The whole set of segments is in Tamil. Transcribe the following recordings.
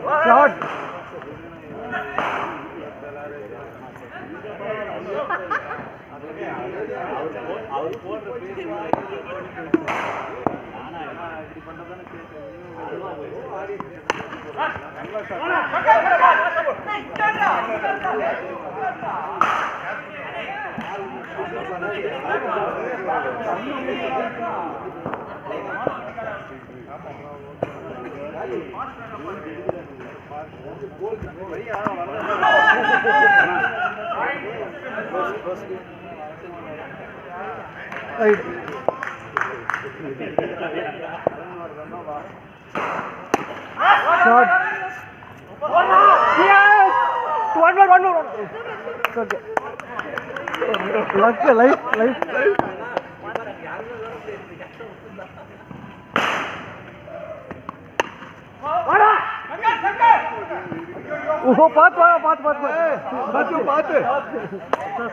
Shot. Right. Shot. Yes. One more. Okay. Life. Oh, path. Sanju, path.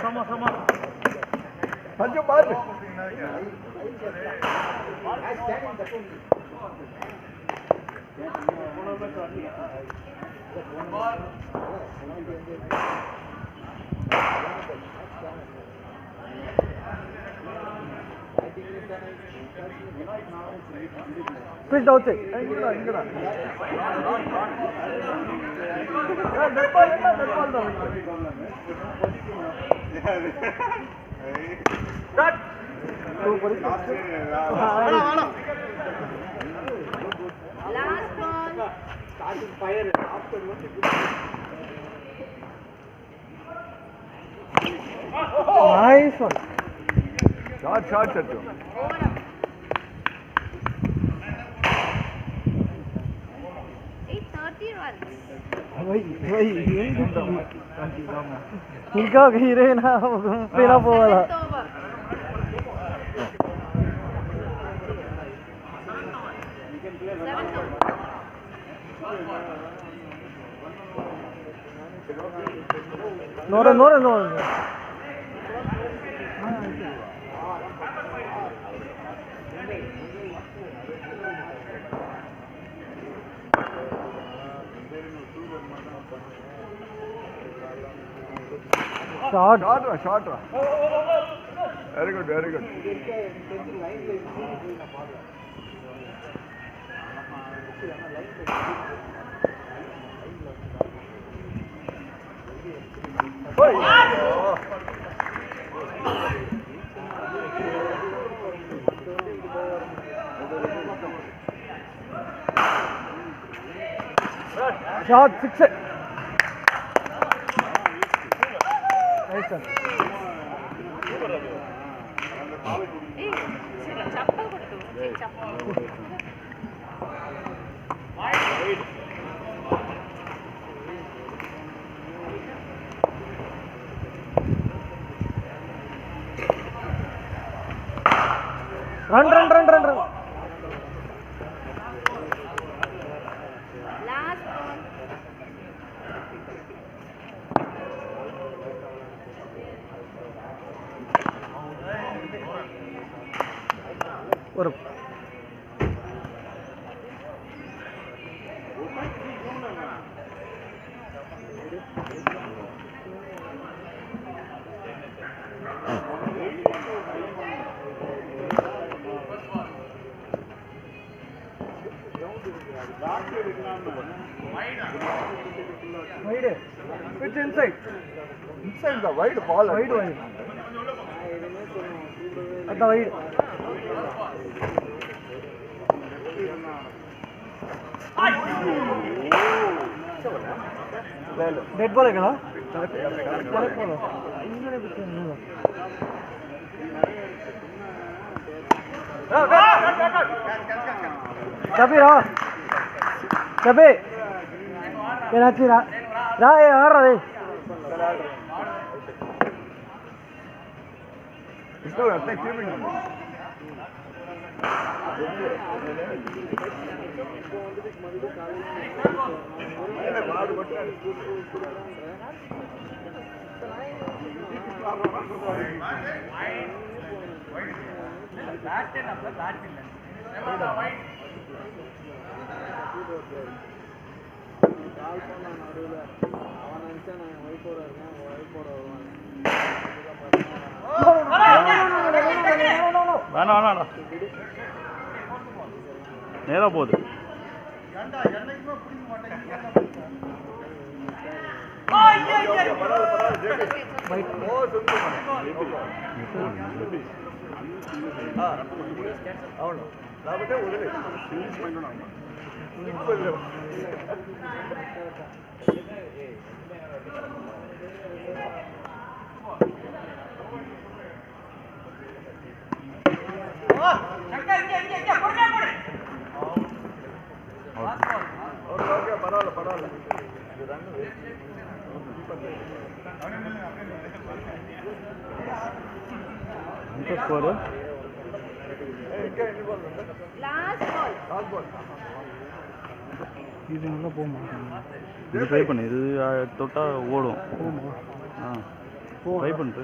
Sama. Sanju, path. Pitch outside. Cut. Last ball. Starting fire afterwards. Nice one. Shot, Sanju. ఇంకా హీరోయినా పైన పోవాలా నోర Shot. Very good. Shot 6. Nice one. Run. Last ball. ஒரு wide. Pitch inside the wide ball. Wide. At the wide. Dead ball కదా Chapi ಏನಾಚಿ ರಾ ಆಡ್ರಿ வேணாம் வேணாம் நேராக போகுது. అవును లేకపోతే వదిలే ఓకే పర్వాలేదు పర్వాలేదు ఎంత స్కోరు? ఇంకా ఎన్ని బాల్ Last ball. இது நல்லா போக மாட்டேங்குது. இது ட்ரை பண்ணு, இது தொட்டா ஓடும். ஆ ட்ரை பண்ணிட்டு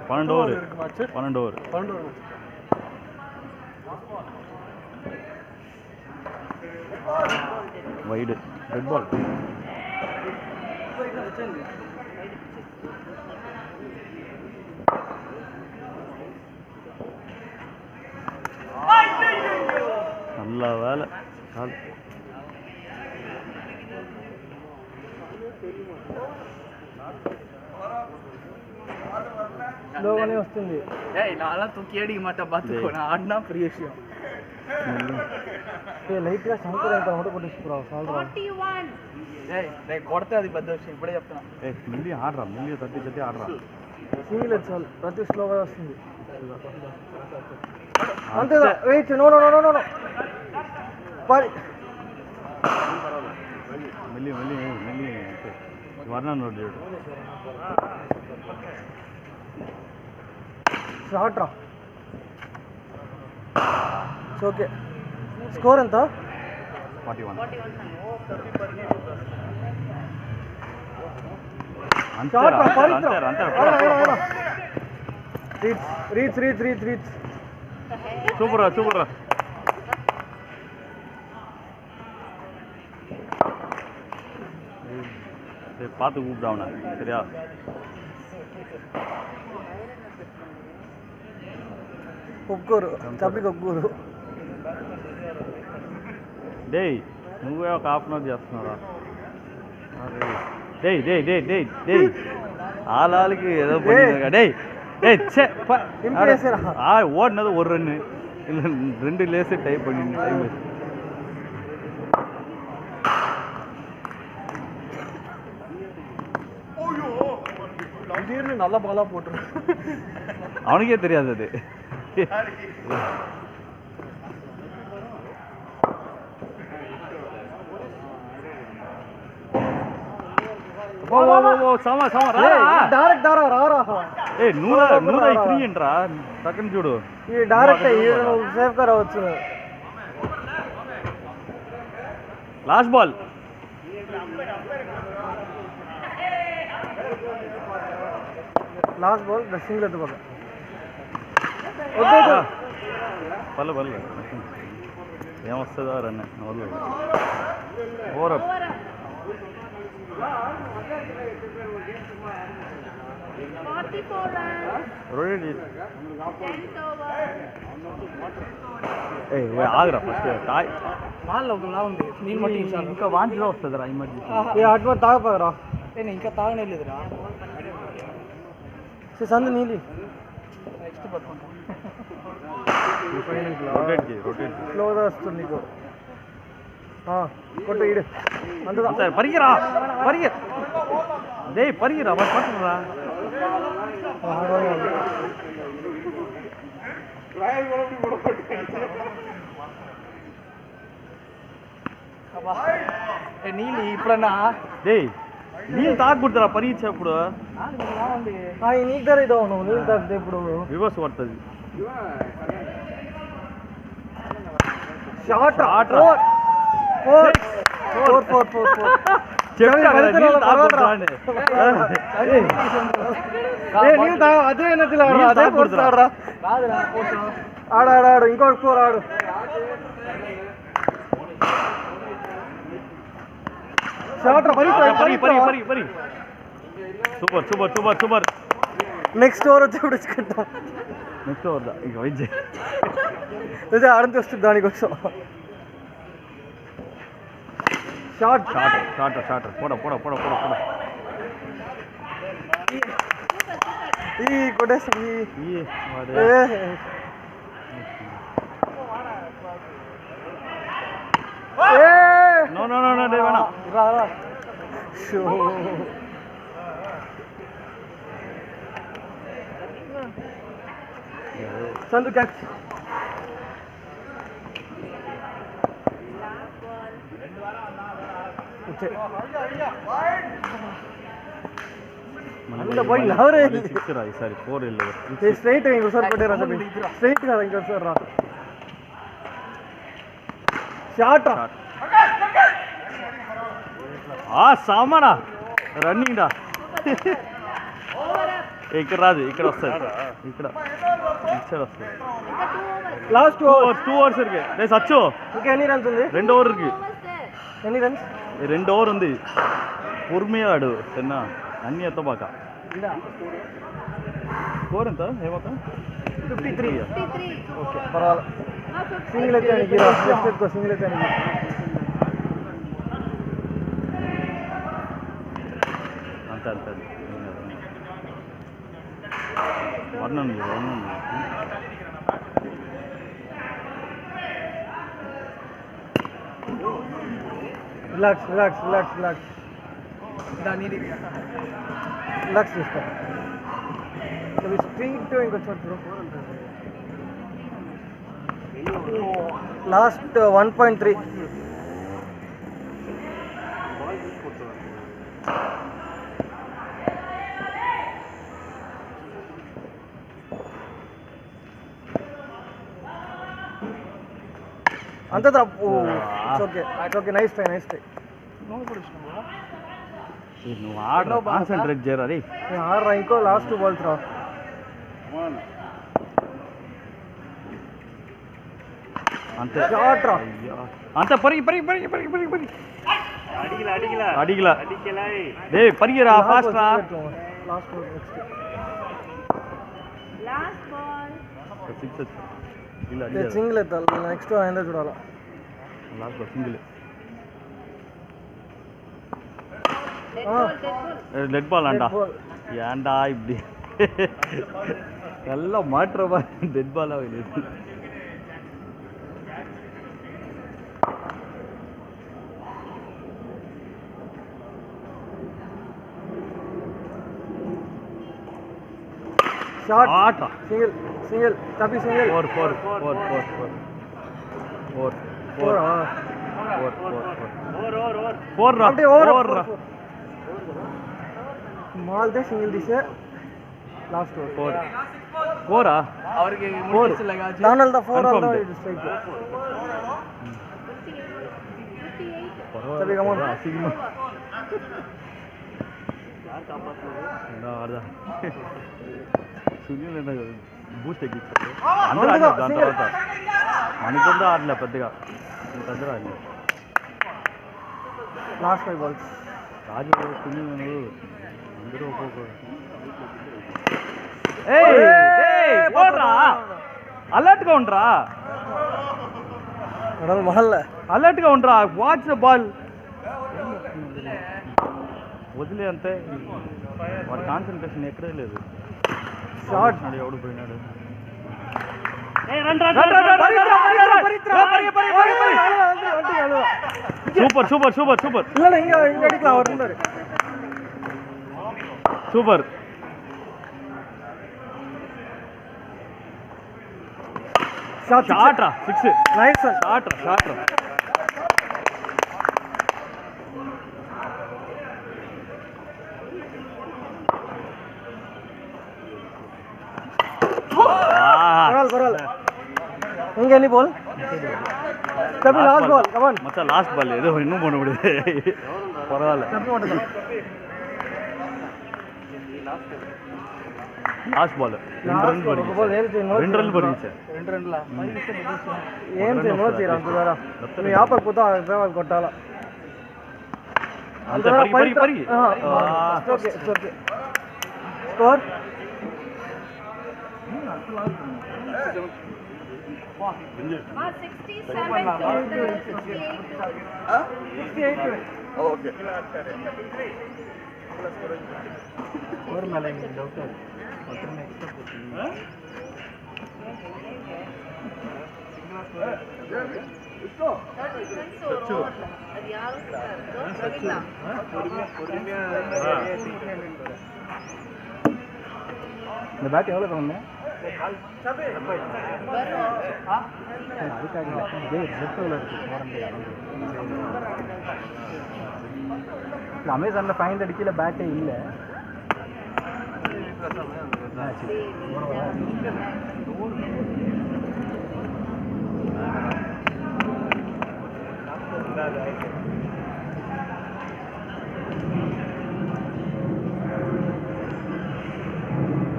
12 over 12 over wide red ball. நல்ல வேலை கால். స్లోగానే వస్తుంది. ఇలా అలా తొక్కి ఏడికి మాట బతుకో నా ఆడినా ప్రియ విషయం లైట్గా శంకర్ అయితే ఒకటి కొట్టించుకురావు సాల్రా. 41. రేపు కొడితే అది పెద్ద విషయం ఇప్పుడే చెప్తున్నా. మిల్లి ఆడరా, మిల్లి తట్టి ఆడరా. సింగిల్ అది చాలు, ప్రతి స్లోగా వస్తుంది అంతేదా. Wait no no no no no మిల్లి మిల్లి మిల్లి వర్ణ నోడు షార్ట్ రా. ఓకే స్కోర్ ఎంత? 41. షార్ట్ రా, Pavithra. Reach reach reach reach. சூப்பரா சூப்பரா. பார்த்து கூப்பிடாவனா சரியா? ఒక్కరు చప్పటికి ఒక్కరు. డేయ్ నువ్వే ఒక హాఫ్ అన్ అవర్ చేస్తున్నారా? డేయ్ డేయ్ డేయ్ డేయ్ డేయ్ ஆளாளுக்கு ஏதோ பண்ணிருக்கா. டேய் டேய் சே ஓடினது ஒரு ரன்னு இல்லை 2 லேஸு டைப் பண்ணி டைம் வேஸ்ட். திடீர்னு நல்ல பாலா போட்டுரு. அவனுக்கே தெரியாது அது. ஓ ஓ ஓ சம சம డైరెక్ట్ రారా. ఏ నూరా ఫ్రీ ఏంట్రా టక్కని చూడు. ఈ డైరెక్ట్ సేఫ్ గా రావచ్చు. Last ball. Last ball single ఎత్తుకోక. పర్లే పర్లే ఏమొస్తుందో రన్ వల్ల ఓవర్ అప్. రొటేట్ చేసి ఆగరా ఫస్ట్ వాళ్ళ ఒకలా ఉంది నీళ్ళు మట్టి ఇంకా వాంతిగా వస్తుందిరా ఈ మధ్య. అటు తాగపోరా. నేను ఇంకా తాగనే లేదురా. సందు నీళ్ళు నెక్స్ట్ పట్టుకుంటా. రొటేట్ చేయి రొటేట్ స్లోగా వస్తుంది నీకు. కొట్టు ఇడు అంతే పరిగిరా పరిగె డే పరిగిరా వాడు పట్టురా. నీళ్ళు ఇప్పుడన్నా డే నీళ్ళు తాగకూడదురా పరిగించేప్పుడు. నీకు ధర ఇదో నువ్వు నీళ్ళు తాగితే ఇప్పుడు రివర్స్ పడుతుంది. Shot Shot. 4 4 4 4 4 అదే ఎనర్జీలో అదే ఫోర్స్ ఆడరా ఆడు ఇంకోటి 4 ఆడు షాట్ పరి సూపర్ నెక్స్ట్ ఓవర్ వచ్చి ఇచ్చుకుంటాం నెక్స్ట్ ఓవర్ ఇక వెయిట్ చేయి అదే ఆడంతే వస్తుంది దానికోసం షాట్ పోడ ఈ కొట్టేస్తాం నో దేవనా రా సందు క్యాచ్ ఈసారి 4 వెళ్ళదు స్ట్రైట్ ఇంకోసారి కొట్టారా స్ట్రైట్ కదా ఇంకోసారి రా షాట్ సామానా రన్నింగ్ రా ఇక్కడ రాదు ఇక్కడ వస్తుంది ఇక్కడ వస్తుంది లాస్ట్ 2 ఓవర్స్ సచ్చు ఇంకా ఎన్ని రన్స్ ఉంది 2 ఓవర్కి ఎన్ని రన్స్ 2 ఓవర్ ఉంది ఉర్మియాడు చిన్న అన్ని ఎత్తబాక స్కోర్ ఎంత ఏమాక 53 53. ఓకే పర్వాలేదు సింగిల్ అయితే సింగిల్ అయితే అంతే వర్ణం రిలాక్స్ తీసుకో స్ట్రీట్ ఇంకొచ్చు లాస్ట్ 1.3 అంతే ఓకే నైస్ ట్రై నువ్వు ఆడ కాన్సన్ట్రేట్ చేయరా రే ఆడరా ఇంకో లాస్ట్ 2 బాల్స్ రా అంతే షాట్ రా అంతే పరి అడిగిలా రే పరిగిరా ఫాస్ట్ రా లాస్ట్ నెక్స్ట్ Last ball. 6 ಇಲ್ಲ సింగిల్ ఎత్తాలి నెక్స్ట్ ఆయన చూడాలా లాస్ట్ సింగిల్ ಡೆಡ್ ಬಾಲ್ ಅಂಡ ಯಾಂಡಾ ಇಬ್ಬಿ ಎಲ್ಲ ಮಾಡ್ರ ಡೆಡ್ ಬಾಲ್ ಆಗಿದೆ షాట్ సింగిల్ తప్పి సింగిల్ 4 అంటే ఓవర్ మాల్దే సింగిల్ తీసే లాస్ట్ 4 ಅವ್ರಿಗೆ ಮುಟ್ಟಿಸಿ ಲಗಾಜ್ దానల్ ద 4 ಆನ್ ದ ಸ್ಟ್ರೈಕ್ ಸರಿ ಕಮಾನ್ ಸಿಗ್ಮ ಯಾರು సునీల్ బూస్ట్ ఎక్కించాడు అందరూ ఆడలేదు దాని తర్వాత మనకొందా ఆడలే పెద్దగా అందరూ ఆడలేదు లాస్ట్ 5 బాల్స్ రాజు సునీల్ అందరూ ఒక్కొక్క అలర్ట్గా ఉండరా అలర్ట్గా ఉండరా వాచ్ ద బాల్ వదిలే అంతే వాడి కాన్సన్ట్రేషన్ ఎక్కడే లేదు షాట్ ఎవడు పోయినాడు సూపర్ సూపర్ షాట్ రా 6 నైస్ షాట్ రా இங்க எனி பால் தம்பி லாஸ்ட் பால் கம் ஆன் மச்சான் லாஸ்ட் பால் ஏதோ இன்னும் பண்ண முடியாது பரவாயில்ல தம்பி மட்டும் last ball 2 run last ball 2 run ಬರೀಚೆ 2 రన్ల ఏం చేయమో అంతదారా నువ్వు యాపకు పోతా డ్రైవర్ కొట్టాల అంత పరిగి okay okay score Ma 67 total 68 okay score ಮೇಲೆ ಡೌಟ್ ಮಾತ್ರನೇ ಅದು ಯಾರು ರವಿಲ್ಲ இந்த பேட் எவ்வளோ தரணும் அதுக்காக அமேசானில் 500 அடிக்கல பேட்டே இல்லை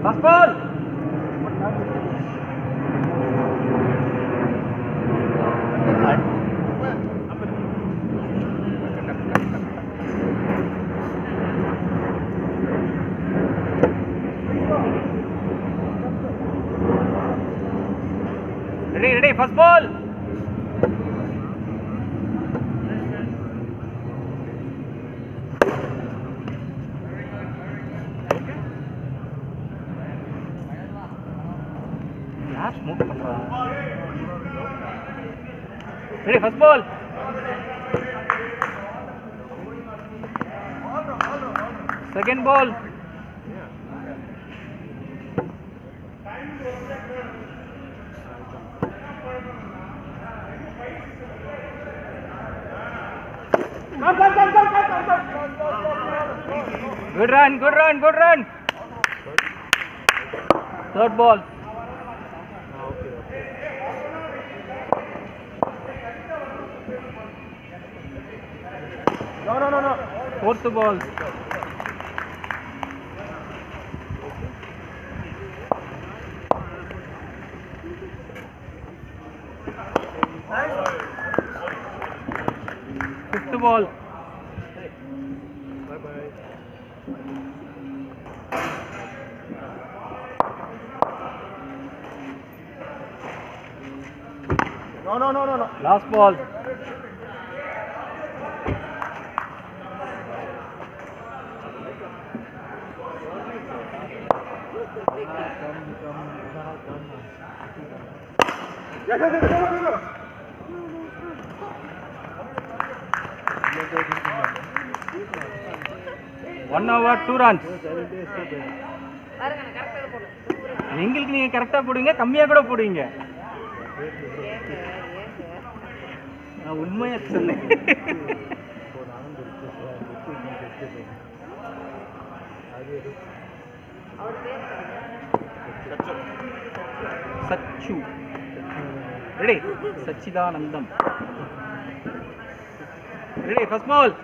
first ball ready first ball யார் ஸ்மோக் பண்றா ready first ball second ball Good run. Third ball. No. Fourth ball. Fifth ball. No. Last ball. One over 2 runs. பாருங்க நான் கரெக்ட்டா போடுறேன் எங்களுக்கு நீங்க கரெக்டா போடுவீங்க கம்மியா கூட போடுவீங்க நான் உண்மையா சொன்னேன் Sachu ready Sachidanandam ready first ball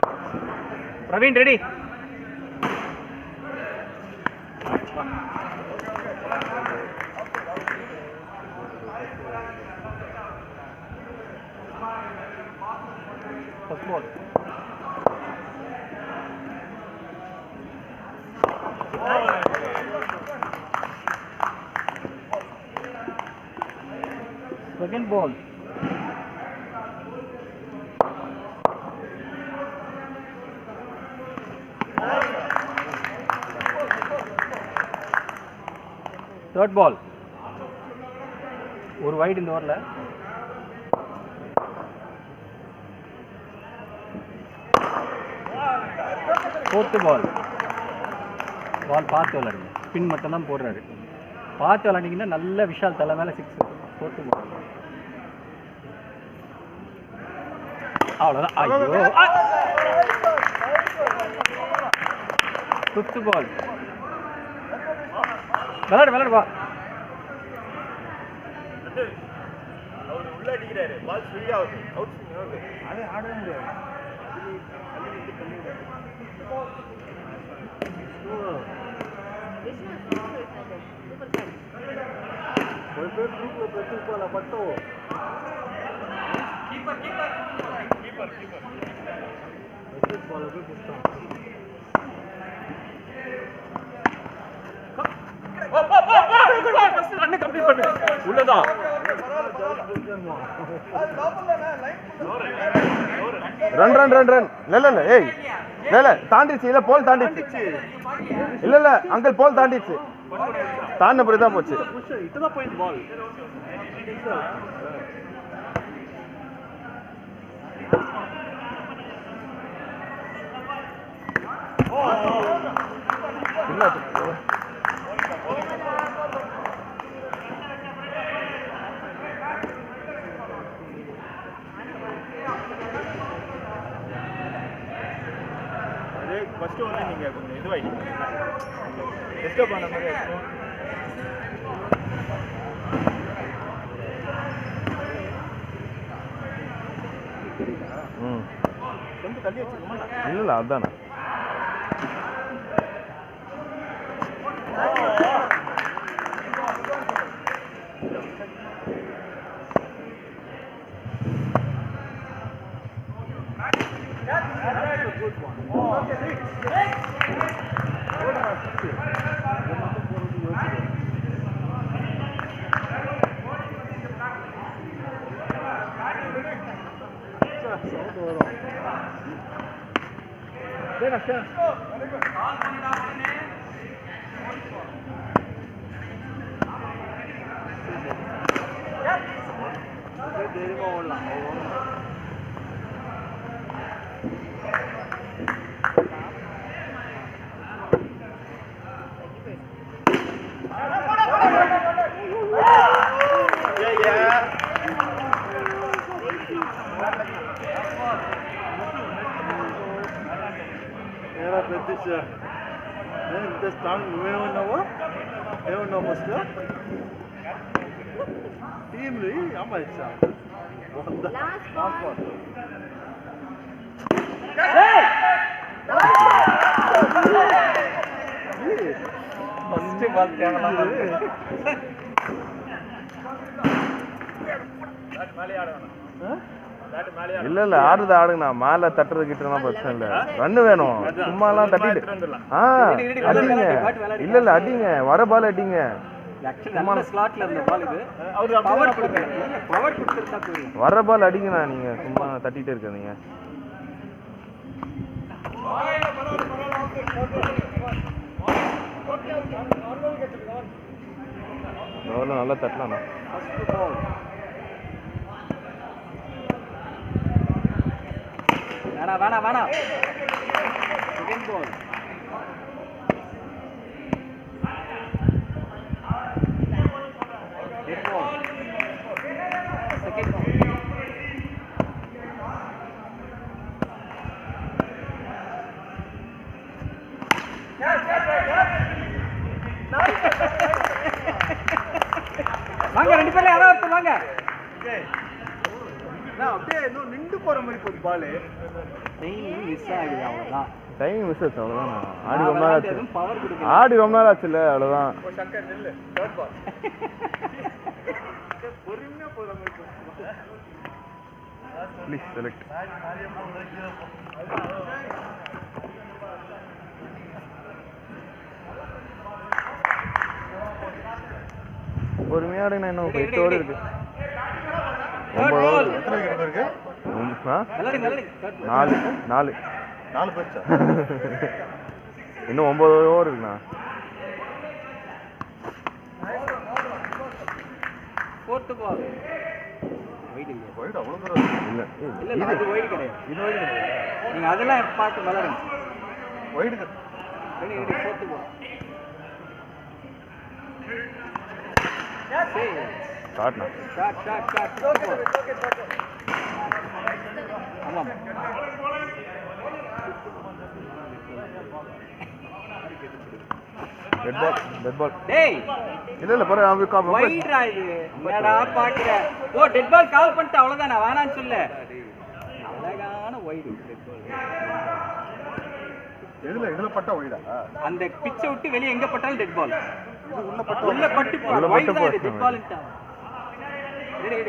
Praveen ready first ball second ball third ball ஒரு வைட் இந்த ஓவரில் ஃபோர்த்து பால் பார்த்து விளாடுங்க ஸ்பின் மட்டும் தான் போடுறாரு பார்த்து விளாண்டிங்கன்னா நல்ல விஷால் தலை மேலே 6 ஃபோர்த்து பால் அவ்வளோதான் ஐயோ ஃபிஃப்த்து பால் விளாடு வா அவர் உள்ள அடிக்கிறாரு பால் ஃப்ரீ ஆகுது அவுட் ஸ்விங் ஆகுது அது ஆடவே முடியாது சூப்பர் கேட்ச் ஒரு பேர் தூக்கில் பெற்று போல பட்டும் போல போய் புஷ்டம் உள்ளதான் ரன் ரன் ரன் ரன் இல்ல இல்ல ஏய் இல்ல இல்ல தாண்டிச்சு இல்ல போல் தாண்டிச்சு இல்ல இல்ல அங்கிள் போல் தாண்டிச்சு தாண்டின பிறகு தான் போச்சு இட்டுதான் போயிடுது பால் அதே ஃபர்ஸ்ட் வந்து நீங்க கொஞ்சம் இதுவாயிட்டீங்க டிஸ்டர்ப் பண்ண மாதிரி இருக்கும் கொஞ்சம் தள்ளி வச்சுக்கோமா இல்ல இல்ல அதானே தைரியமா ஓடலாம் era Patricia. The strong ఏమన్నావు ఫస్ట్ టీంలు అమ్మ ఇచ్చా లాస్ట్ బాల్ ஃபர்ஸ்ட் பால் கேவலமா இல்ல இல்ல ஆடுறது ஆடுங்கண்ணா மேல தட்டுறது கிட்டலாம் பிரச்சனை இல்ல ரன்னு வேணும் சும்மா எல்லாம் தட்டிட்டு அடிங்க இல்ல இல்ல அடிங்க வர பால் அடிங்க ஆக்சுவலி நல்ல ஸ்லாட்ல இருந்த பால் இது அவர் பவர் கொடுக்கல பவர் கொடுத்துட்டா போதும் வர பால் அடிங்கண்ணா நீங்க சும்மா தட்டிட்டே இருக்காதீங்க நல்லா தட்டலாம் வேணா வேணா second ball dead ball second ball வாங்க ரெண்டு பேர்ல யாராவது ஒருத்தர் வாங்க நான் அப்படியே இன்னும் நின்று போற மாதிரி போகுது பால் டைம் மிஸ் ஆகுது அவ்வளவுதான் டைம் மிஸ் ஆச்சு அவ்வளோதான் ஆடி ரொம்ப நாள் ஆச்சு பவர் கொடுக்கல ஆடி ரொம்ப நாள் ஆச்சுல்ல அவ்வளோதான் சங்கர் நில்லு தேர்ட் பால் பொறுமையா போற மாதிரி ப்ளீஸ் செலக்ட் பொறுமையா ஆடுங்க இன்னும் 8 ஓவர் இருக்கு 9 ஓவர் எத்தனை விக்கெட் இருக்கு நாலு 4 போயிடுச்சா இன்னும் 9 ஓவர் இருக்குண்ணா ஃபோர்த் பால் வைட் இல்ல போயிடு அவ்வளவு தூரம் இல்ல இல்ல இது வைட் கிடையாது இது வைடு கிடையாது நீங்க அதெல்லாம் பார்த்து விளையாடுங்க வைடு ரெடி ஃபோர்த் பால் ஸ்டார்ட்ண்ணா ஷாட் ஆமாம் டெட் பால் டேய் இல்ல பாரு அவன் வைட்ரா இது என்னடா பாக்குற ஓ டெட் பால் கால் பண்ணிட்டு அவ்வளவுதான் நான் வேணான்னு சொல்ல அழகான வைடு இதுல பட்டா ஒய்டா அந்த பிச்சை விட்டு வெளிய எங்க பட்டாலும் டெட் பால் உள்ள பட்டா உள்ள பட்டு போ உள்ள வைடு பட்டு தான் போ. டெட் பால்ட்டா டேய்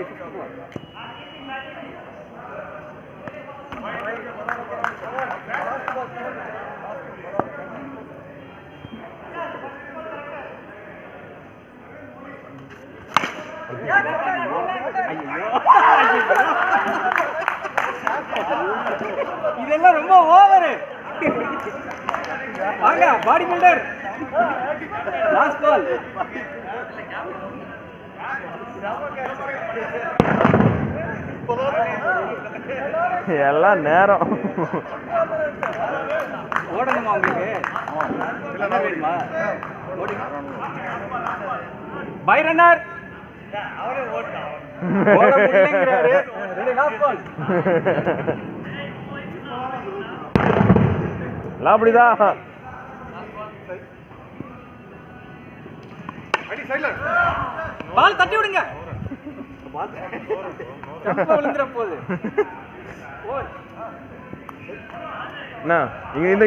இதெல்லாம் ரொம்ப ஓவர் வாங்க பாடி பில்டர் லாஸ்ட் பால் எல்லாம் நேரம் ஓடணுமா உங்களுக்கு என்ன வேணுமா ஓடுங்க பை ரன்னர் ஓட முடியலங்கறாரு ரெடி லாஸ்ட் பால் அப்படிதான் பால் தட்டி விடுங்க ஜம்ப் விழுந்துற போகுது ஓர் என்ன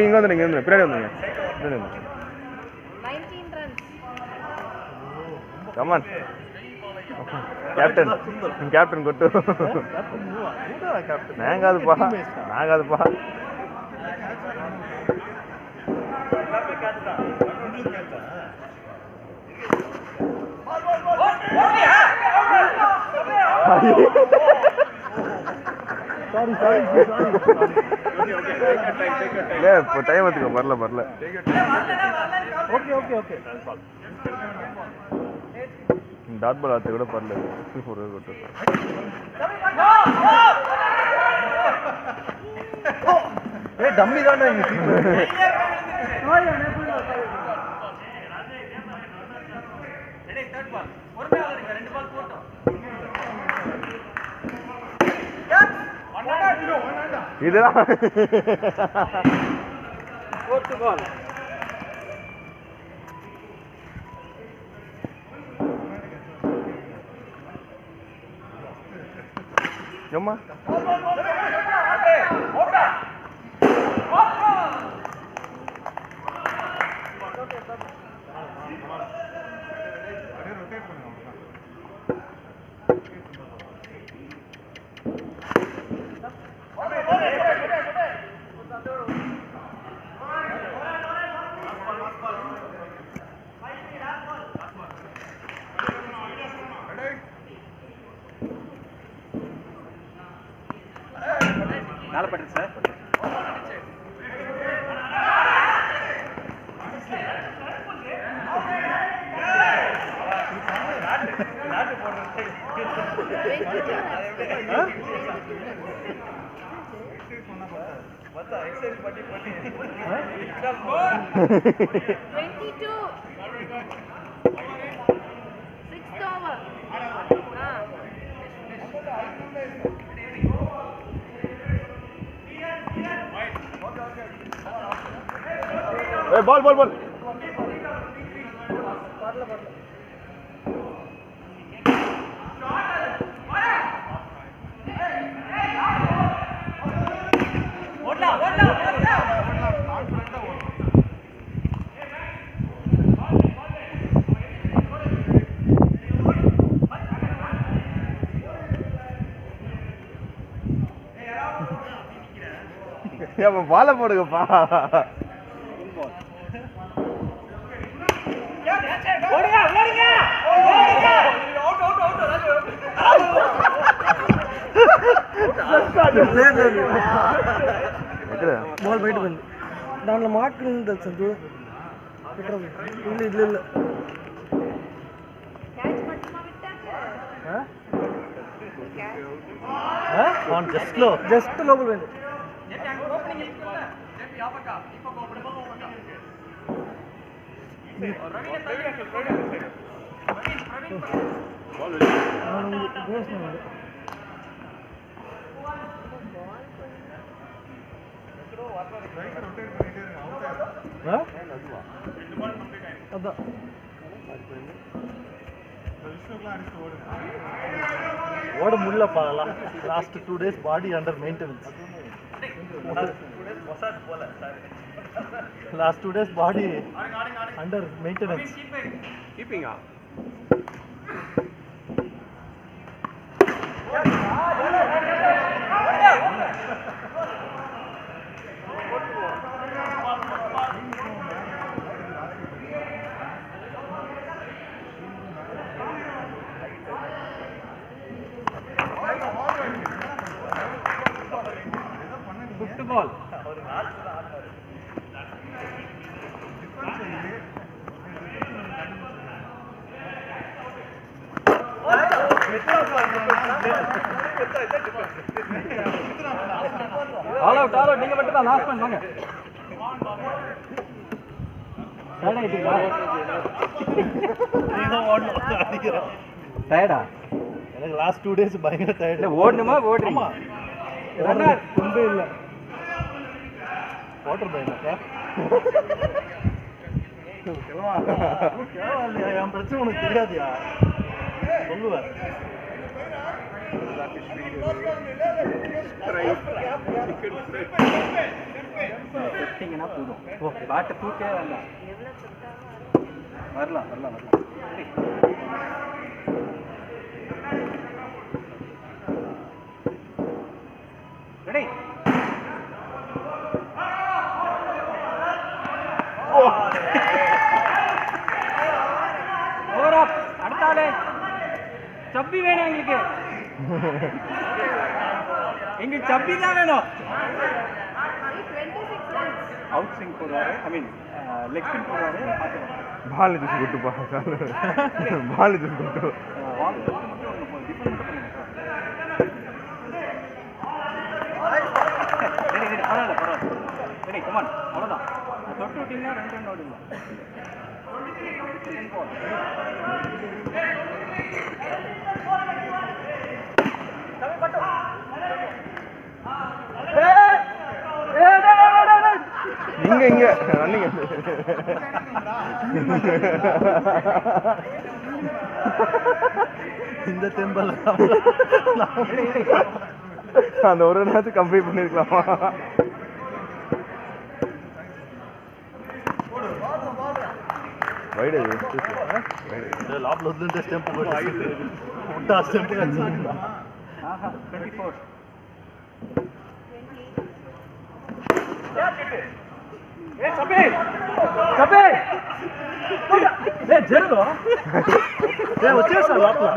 இங்க வந்து நீங்க பின்னாடி வந்துங்க 19 runs. கமான் கேப்டன் கொட்டு நாங்காதுப்பா இப்போ டைம் எடுத்துக்கோ வரல ஓகே டாட் பால் ஆத்த கூட பரல 64 கொட்டு டம்மி தானே இங்க இதெல்லாம் ஃபோர்த் பால் ஏம்மா மேல பட்டு சார் ball. பால போடுங்கப்பா. బాల్ బయట పోయింది దాంట్లో మాట్లాడింది తెలుసా చూడు ఇల్లు జస్ట్ లోపల పోయింది அதான் ஓட முடியலப்பா last 2 days body under maintenance last 2 days body under maintenance கீப்பிங்கா Football. All out, நீங்க மட்டும் தான் லாஸ்ட் பண்ண வாங்க. டயர்ட் ஆயிட்டீங்களா? நீங்க ஓடணும் அடிக்கிறேன் டயர்டா? எனக்கு லாஸ்ட் 2 days பயங்கர டயர்ட் இல்ல ஓடணுமா ஓடுறீங்க? ரன்னர் கொண்டே இல்ல வாட்டர் பயங்கர கேளவா இல்லையா என் பிரச்சனை உனக்கு தெரியாதியா சொல்லுவேன் செட்டிங்கன்னா போதும் பாட்டை தூக்கவே வேண்டாம் வரலாம் வரலாம் வரலாம் ரெடி ஓவர் அப் அடுத்த ஆளு சப்பி வேணும் எங்களுக்கு எங்களுக்கு சப்பி தான் வேணும் 26 runs. அவுட் ஸ்விங் போடுவாரு ஐ மீன் லெக் ஸ்பின் போடுவாரு பார்த்துக்கலாம் பால் ஜூஸ் கொட்டுப்பா பால் ஜூஸ் கொட்டு வால் மட்டும் ஒன்று போதும் டிஃபன் மட்டும் பண்ணுங்க ரெடி ரெடி பரவாயில்ல பரவாயில்ல ரெடி கமான் அவ்வளோதான் தொட்டு விட்டீங்கன்னா 2 ரன் ஓடிடலாம் இங்க ரன்னிங் இந்த டெம்பல் அந்த ஒரு நேரத்துக்கு கம்ப்ளீட் பண்ணிருக்கலாமா வைடு லாப்ல வந்து ஸ்டெம்ப் போட்டு உட்டா ஸ்டெம்ப் கடிச்சிருந்தா ஆஹா 24 వచ్చేసా లోపల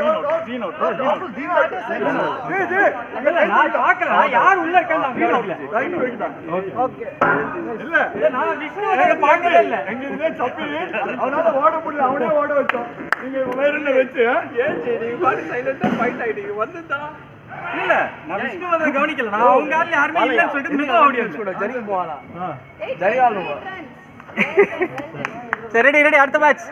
நான் பார்க்கல யார் உள்ள இருக்கான்னு நான் கவனிக்கல ஓகே இல்ல நான் விஷ்ணு பார்க்கவே இல்ல எங்க சப்பி அவனால ஓட முடியல அவனே ஓட வச்சோம் நீங்க வயர்ல வச்சு ஏன் நீங்க பாட்டு சைலண்டா ஃபைட் ஆயிட்டீங்க வந்துதா இல்ல நான் விஷ்ணு வந்து கவனிக்கல நான் அவங்க ஆளு யாருமே இல்லன்னு சொல்லிட்டு நின்னு ஆடியன்ஸ் கூட ஜரி போவானா ஜரி ஆளு சரி ரெடி ரெடி அடுத்த மேட்ச்